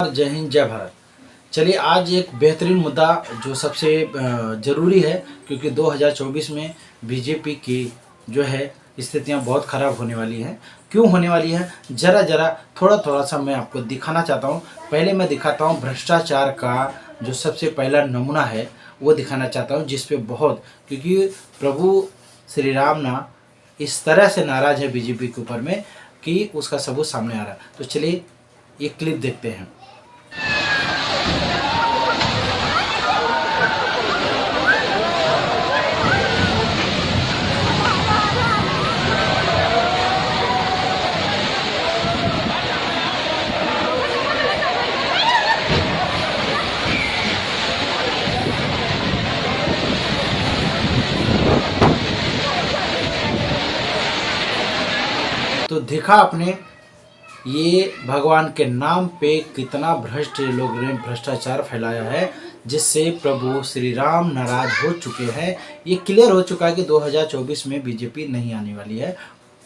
जय हिंद जय भारत। चलिए आज एक बेहतरीन मुद्दा जो सबसे ज़रूरी है, क्योंकि 2024 में बीजेपी की जो है स्थितियां बहुत ख़राब होने वाली हैं। क्यों होने वाली है, ज़रा थोड़ा सा मैं आपको दिखाना चाहता हूं। पहले मैं दिखाता हूं भ्रष्टाचार का जो सबसे पहला नमूना है वो दिखाना चाहता हूं, जिस पे बहुत, क्योंकि प्रभु श्री राम ना इस तरह से नाराज़ है बीजेपी के ऊपर में कि उसका सबूत सामने आ रहा है। तो चलिए ये क्लिप देखते हैं। तो देखा आपने, ये भगवान के नाम पे कितना भ्रष्ट लोग ने भ्रष्टाचार फैलाया है, जिससे प्रभु श्री राम नाराज हो चुके हैं। ये क्लियर हो चुका है कि 2024 में बीजेपी नहीं आने वाली है।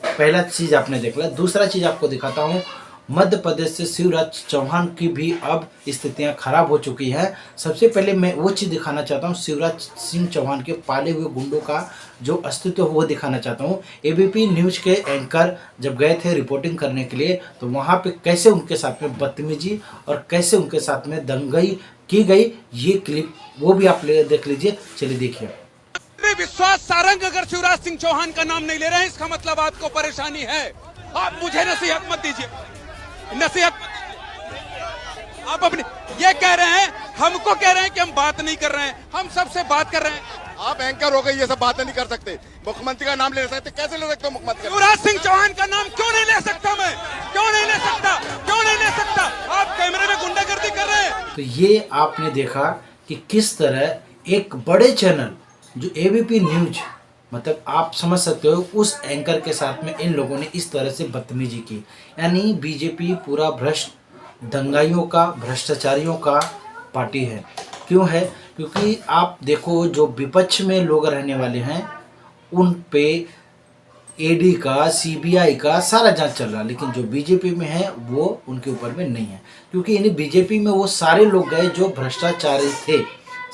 पहला चीज़ आपने देख लिया। दूसरा चीज़ आपको दिखाता हूँ, मध्य प्रदेश से शिवराज चौहान की भी अब स्थितियां खराब हो चुकी हैं। सबसे पहले मैं वो चीज़ दिखाना चाहता हूँ, शिवराज सिंह चौहान के पाले हुए गुंडों का जो अस्तित्व वो दिखाना चाहता हूँ। एबीपी न्यूज़ के एंकर जब गए थे रिपोर्टिंग करने के लिए, तो वहाँ पे कैसे उनके साथ में बदतमीजी और कैसे उनके साथ में दंगई की गई, ये क्लिप वो भी आप देख लीजिए। चलिए देखिए। विश्वास सारंग अगर शिवराज सिंह चौहान का नाम नहीं ले रहे हैं, इसका मतलब आपको परेशानी है। आप मुझे नसीहत मत दीजिए, नसीहत आप अपनी ये कह रहे हैं, हमको कह रहे हैं कि हम बात नहीं कर रहे हैं, हम सबसे बात कर रहे हैं। आप एंकर हो गए, ये सब बातें नहीं कर सकते। मुख्यमंत्री का नाम ले सकते, कैसे ले सकते हो मुख्यमंत्री? शिवराज सिंह चौहान का नाम क्यों नहीं ले सकता मैं? क्यों नहीं ले सकता? क्यों नहीं ले सकता? आप कैमरे में गुंडागर्दी कर रहे हैं। तो ये आपने देखा कि किस तरह एक बड़े चैनल जो एबीपी न्यूज, मतलब आप समझ सकते हो, उस एंकर के साथ में इन लोगों ने इस तरह से बदतमीजी की। यानी बीजेपी पूरा भ्रष्ट, दंगाइयों का, भ्रष्टाचारियों का पार्टी है। क्यों है? क्योंकि आप देखो, जो विपक्ष में लोग रहने वाले हैं उन पे ईडी का, सीबीआई का सारा जांच चल रहा है, लेकिन जो बीजेपी में है वो उनके ऊपर में नहीं है। क्योंकि यानी बीजेपी में वो सारे लोग गए जो भ्रष्टाचारी थे,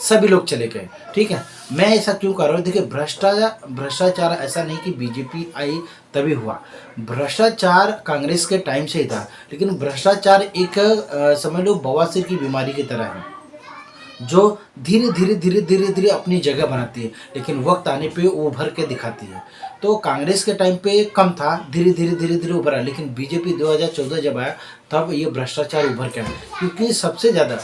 सभी लोग चले गए। ठीक है, मैं ऐसा क्यों कर रहा हूँ? देखिए, भ्रष्टाचार ऐसा नहीं कि बीजेपी आई तभी हुआ। भ्रष्टाचार कांग्रेस के टाइम से ही था, लेकिन भ्रष्टाचार एक समझ लो बवासीर की बीमारी की तरह है, जो धीरे धीरे अपनी जगह बनाती है, लेकिन वक्त आने पे वो उभर के दिखाती है। तो कांग्रेस के टाइम पे कम था, धीरे धीरे उभरा, लेकिन बीजेपी 2014 जब आया तब ये भ्रष्टाचार उभर के आया। क्योंकि सबसे ज़्यादा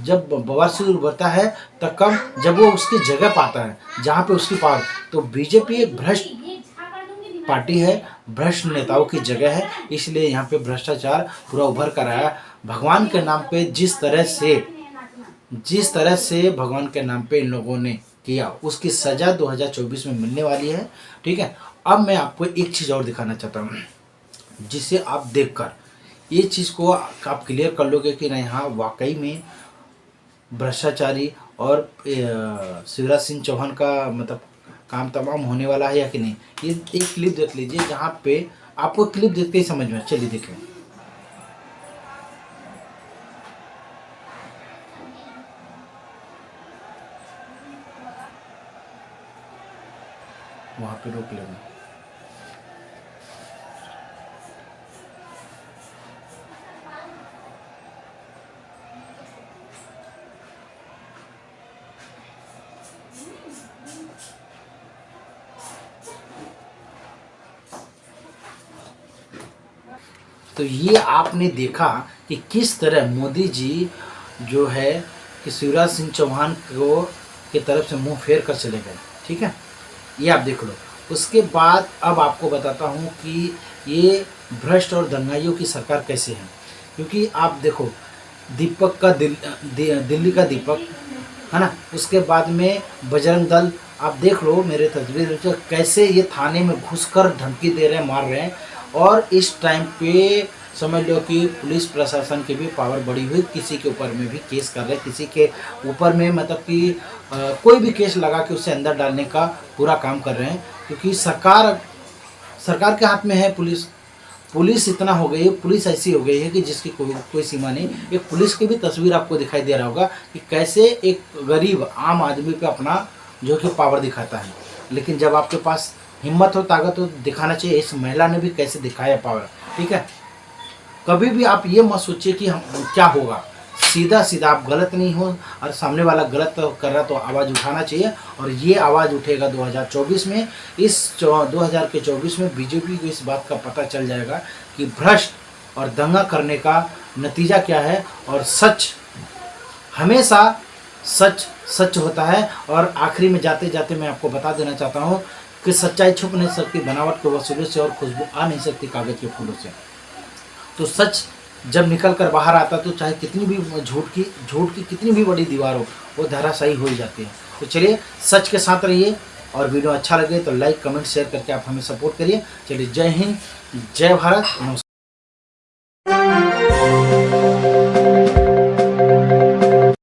जब बवासीर उभरता है तब कम, जब वो उसकी जगह पाता है जहाँ पे उसकी पावर। तो बीजेपी एक भ्रष्ट पार्टी है, भ्रष्ट नेताओं की जगह है, इसलिए यहाँ पे भ्रष्टाचार पूरा उभर कर आया। भगवान के नाम पे जिस तरह से भगवान के नाम पे इन लोगों ने किया, उसकी सज़ा 2024 में मिलने वाली है। ठीक है, अब मैं आपको एक चीज़ और दिखाना चाहता हूँ, जिसे आप देखकर ये चीज़ को आप क्लियर कर लोगे कि नहीं, हाँ वाकई में भ्रष्टाचारी और शिवराज सिंह चौहान का मतलब काम तमाम होने वाला है या कि नहीं। ये एक क्लिप देख लीजिए, जहाँ पे आपको क्लिप देखते ही समझ में। चलिए देखें। वहाँ पे रोक लेना। तो ये आपने देखा कि किस तरह मोदी जी जो है कि शिवराज सिंह चौहान को की तरफ से मुंह फेर कर चले गए। ठीक है, ये आप देख लो। उसके बाद अब आपको बताता हूँ कि ये भ्रष्ट और दंगाइयों की सरकार कैसे है। क्योंकि आप देखो, दीपक का दिल्ली का दीपक है ना, उसके बाद में बजरंग दल, आप देख लो मेरे तस्वीर में कैसे ये थाने में घुसकर धमकी दे रहे हैं, मार रहे हैं। और इस टाइम पे समझ लो कि पुलिस प्रशासन की भी पावर बढ़ी हुई, किसी के ऊपर में भी केस कर रहे हैं, किसी के ऊपर में मतलब कि कोई भी केस लगा के उसे अंदर डालने का पूरा काम कर रहे हैं। क्योंकि सरकार के हाथ में है पुलिस, पुलिस इतना हो गई है, पुलिस ऐसी हो गई है कि जिसकी कोई सीमा नहीं। एक पुलिस की भी तस्वीर आपको दिखाई दे रहा होगा कि कैसे एक गरीब आम आदमी पे अपना जो कि पावर दिखाता है। लेकिन जब आपके पास हिम्मत हो, ताकत हो, दिखाना चाहिए। इस महिला ने भी कैसे दिखाया पावर, ठीक है। कभी भी आप ये मत सोचिए कि हम क्या होगा, सीधा सीधा आप गलत नहीं हो और सामने वाला गलत कर रहा तो आवाज़ उठाना चाहिए। और ये आवाज़ उठेगा 2024 में। इस 2024 में बीजेपी को इस बात का पता चल जाएगा कि भ्रष्ट और दंगा करने का नतीजा क्या है। और सच हमेशा सच सच होता है। और आखिरी में जाते जाते मैं आपको बता देना चाहता हूँ कि सच्चाई छुप नहीं सकती बनावट के वसूलों से, और खुशबू आ नहीं सकती कागज़ के फूलों से। तो सच जब निकल कर बाहर आता तो चाहे कितनी भी झूठ की कितनी भी बड़ी दीवार हो, वो धराशायी हो ही जाती है। तो चलिए सच के साथ रहिए, और वीडियो अच्छा लगे तो लाइक कमेंट शेयर करके आप हमें सपोर्ट करिए। चलिए जय हिंद, जय भारत, नमस्कार।